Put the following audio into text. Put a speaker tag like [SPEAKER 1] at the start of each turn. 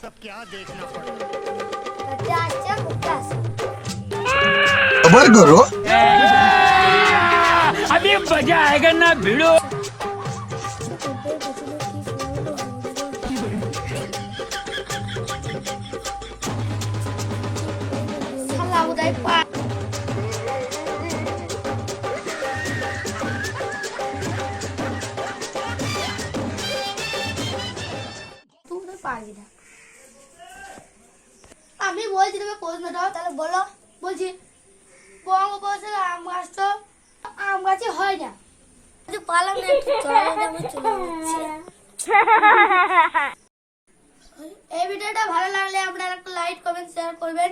[SPEAKER 1] सब क्या देखना पड़ा।
[SPEAKER 2] खबर करो।
[SPEAKER 3] अभी मजा आएगा ना भिड़ो।
[SPEAKER 4] পারবি না। আমি বলছি তুমি প্রশ্নটা তাহলে বলো। বলছি বঙ্গোপসাগরে আম গাছ তো আম গাছে হয় না। পালাম না একটু চলো আমি চলে যাচ্ছি। এই ভিডিওটা ভালো লাগলে আপনারা একটা লাইক কমেন্ট শেয়ার করবেন।